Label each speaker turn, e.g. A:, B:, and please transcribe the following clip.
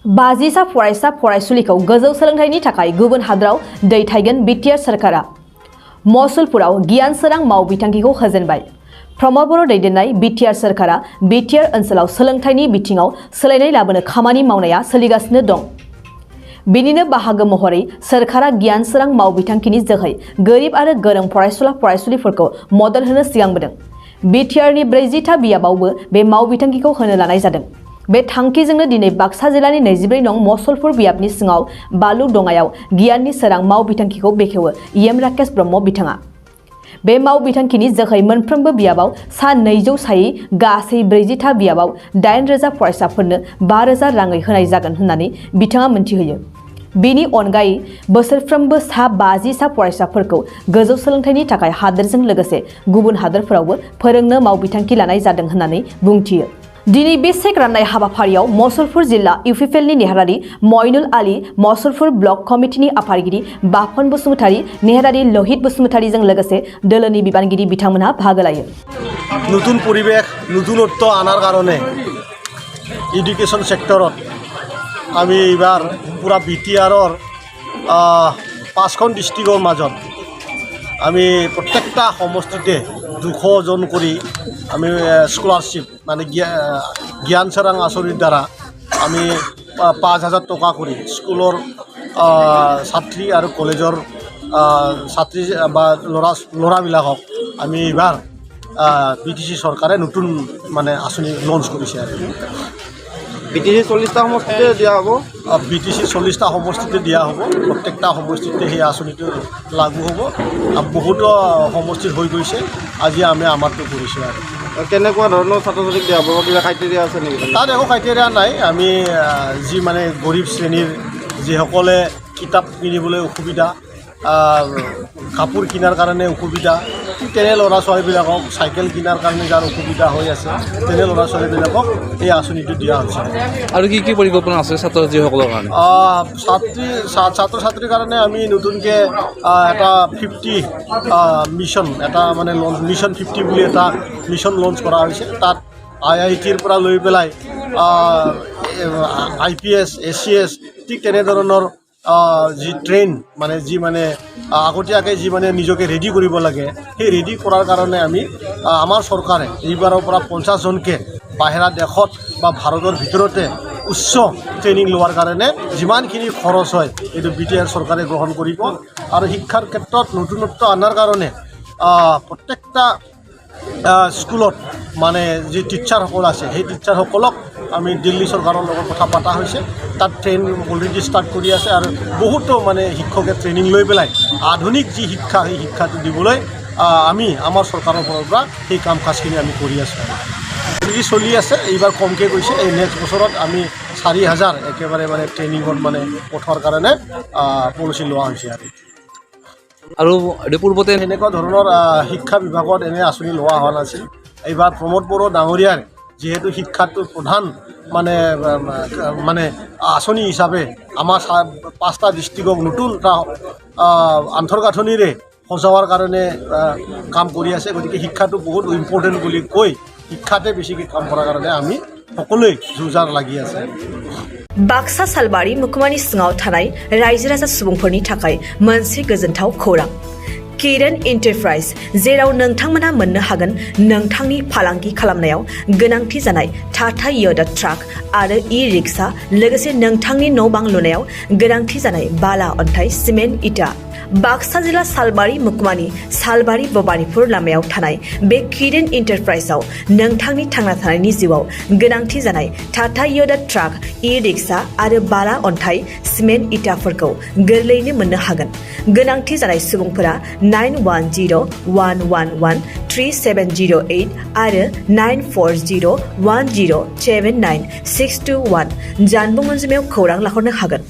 A: बाजिसा फरायसा फरायसुलिखौ गोजौ सोलोंथाइनि थाखाय गुबुन हादराव दैथायगोन बिटिआर सरकारा मसुलपुराव गियान सोरां मावबिथांखिखौ होजेनबाय। प्रमद बर' दैदेननाय बिटिआर सरकारा बिटिआर ओनसोलाव सोलोंथाइनि बिथिङाव सोलायनाय लाबोनो खामानि मावनाया सोलिगासिनो दं। बेनिनो बाहागो महरै सरकारा गियान सोरां मावबिथांखिनि जोहै गोरिब आरो गोरों फरायसुला फरायसुलिफोरखौ मदद होनो सिगांबोदों। बिटिआरनि 40था बियाबावबो बे मावबिथांखिखौ होनो लानाय जादों। बे थांखिजोंनो दिनै बाक्सा जिल्लानि 24 नं मसलपुर बियाबनि सिङाव बालु दङायाव गियाननि सोरां मावबिथांखिखौ बेखेवो इएम राकेश ब्रह्म बिथाङा। बे मावबिथांखिनि जोहै मोनफ्रोमबो बियाबाव सा 200 सायै गासै 40था बियाबाव 8,000 फरायसाफोरनो 5,000 राङै होनाय जागोन होननानै बिथाङा मोनथिहोयो। बेनि अनगायै बोसोरफ्रोमबो सा 50 फरायसाफोरखौ गोजौ सोलोंथाइनि थाखाय हादोरजों लोगोसे गुबुन हादोरफोरावबो फोरोंनो मावबिथांखि लानाय जादों होननानै बुंथियो। दिनै बे चेक राननाय हाबाफारियाव मसलपुर जिल्ला इउपिपिएलनि नेहारारि मइनुल आली, मसलपुर ब्लक कमिटिनि आफादगिरि बाफन बसुमतारी, नेहारारि लहित बसुमतारीजों लोगोसे दोलोनि बिबानगिरि बिथांमोनहा बाहागो लायो।
B: নতুন পৰিৱেশ নতুনত্ব আনাৰ কাৰণে এডুকেশ্যন সেক্টৰত আমি এইবাৰ পুৰা বিটিআৰৰ 5খন ডিষ্ট্ৰিক্টৰ মাজত আমি প্ৰত্যেকটা সমষ্টিতে 200 জন কৰি আমি স্কলাৰশ্বিপ মানে জ্ঞান চৰাং আঁচনিৰ দ্বাৰা আমি 5,000 টকা কৰি স্কুলৰ ছাত্ৰী আৰু কলেজৰ ছাত্ৰী বা ল'ৰাবিলাকক আমি এইবাৰ বিটিসি চৰকাৰে নতুন মানে আঁচনি লঞ্চ কৰিছে। বিটিসি 40টা সমষ্টিতে দিয়া হ'ব। বিটিসি 40টা সমষ্টিতে দিয়া হ'ব। প্ৰত্যেকটা সমষ্টিতে সেই আঁচনিটো লাগু হ'ব। বহুতো সমষ্টিত হৈ গৈছে। আজি আমি আমাৰটো কৰিছোঁ। আৰু কেনেকুৱা ধৰণৰ ছাত্ৰ ছাত্ৰীক দিয়া হ'ব? কিবা ক্ৰাইটেৰিয়া আছে নেকি? তাত একো ক্ৰাইটেৰিয়া নাই। আমি যি মানে গৰীব শ্ৰেণীৰ যিসকলে কিতাপ কিনিবলৈ অসুবিধা, কাপোৰ কিনাৰ কাৰণে অসুবিধা, তেনে ল'ৰা ছোৱালীবিলাকক চাইকেল কিনাৰ কাৰণে যাৰ অসুবিধা হৈ আছে তেনে ল'ৰা ছোৱালীবিলাকক এই আঁচনিটো দিয়া হৈছে।
C: আৰু কি কি পৰিকল্পনা আছে ছাত্ৰ ছাত্ৰীসকলৰ কাৰণে?
B: ছাত্ৰ ছাত্ৰীৰ কাৰণে আমি নতুনকৈ এটা 50 মিছন এটা মানে মিছন 50 বুলি এটা মিছন লঞ্চ কৰা হৈছে। তাত IITৰ পৰা লৈ পেলাই IPS, ACS ঠিক তেনেধৰণৰ যি ট্ৰেইন মানে যি মানে আগতীয়াকৈ যি মানে নিজকে ৰেডি কৰিব লাগে সেই ৰেডি কৰাৰ কাৰণে আমি আমাৰ চৰকাৰে এইবাৰৰ পৰা 50 জনকে বাহিৰা দেশত বা ভাৰতৰ ভিতৰতে উচ্চ ট্ৰেইনিং লোৱাৰ কাৰণে যিমানখিনি খৰচ হয় এইটো বিটিআৰ চৰকাৰে গ্ৰহণ কৰিব। আৰু শিক্ষাৰ ক্ষেত্ৰত নতুনত্ব অনাৰ কাৰণে প্ৰত্যেকটা স্কুলত মানে যি টিচাৰসকল আছে সেই টিচাৰসকলক আমি দিল্লী চৰকাৰৰ লগত কথা পতা হৈছে। তাত ট্ৰেইন অলৰেডি ষ্টাৰ্ট কৰি আছে আৰু বহুতো মানে শিক্ষকে ট্ৰেইনিং লৈ পেলাই আধুনিক যি শিক্ষা সেই শিক্ষাটো দিবলৈ আমি আমাৰ চৰকাৰৰ ফালৰ পৰা সেই কাম কাজখিনি আমি কৰি আছোঁ। অলৰেডি চলি আছে। এইবাৰ কমকৈ গৈছে। এই নেক্সট বছৰত আমি 4,000 একেবাৰে মানে ট্ৰেইনিঙত মানে পঠোৱাৰ কাৰণে পলিচি লোৱা হৈছে।
C: আৰু পূৰ্বতে
B: এনেকুৱা ধৰণৰ শিক্ষা বিভাগত এনে আঁচনি লোৱা হোৱা নাছিল। এইবাৰ প্ৰমদ বড়ো ডাঙৰীয়াৰ যিহেতু শিক্ষাটো প্ৰধান মানে আঁচনি হিচাপে আমাৰ 5টা ডিষ্ট্ৰিক্টক নতুন এটা আন্তঃগাঁথনিৰে সজাৱাৰ কাৰণে কাম কৰি আছে। গতিকে শিক্ষাটো বহুত ইম্পৰ্টেণ্ট বুলি কৈ শিক্ষাতে বেছিকৈ কাম কৰাৰ কাৰণে আমি সকলোৱে যুঁজাৰ লাগি আছে।
A: बाक्सा सालबारि मुखुमानि सिङाव थानाय रायजो राजा सुबुंफोरनि थाखाय मोनसे गोजोनथाव खौरां। किरण एन्टारप्राइज, जेराव नोंथांमोना मोननो हागोन नोंथांनि फालांगि खालामनायाव गोनांथि जानाय टाटा य'दा ट्राक आरो ई-रिक्शा, लोगोसे नोंथांनि न' बां लुनायाव गोनांथि जानाय बाला, अन्थाइ, सिमेन्ट, इटा। बाक्सा जिल्ला सालबारि मुखुमानि सालबारि भबानिपुर लामायाव थानाय बे किरण एन्टारप्राइजआव नोंथांनि थांना थानायनि जिउआव गोनांथि जानाय टाटा य'दा ट्राक, ई-रिक्शा आरो बाला, अन्थाइ, सिमेन्ट, इटाफोरखौ गोरलैयैनो मोननो हागोन। गोनांथि जानाय सुबुंफोरा 9101113708 आरो 9401079621 जानबुं अनजिमायाव खौरां लाहरनो हागोन।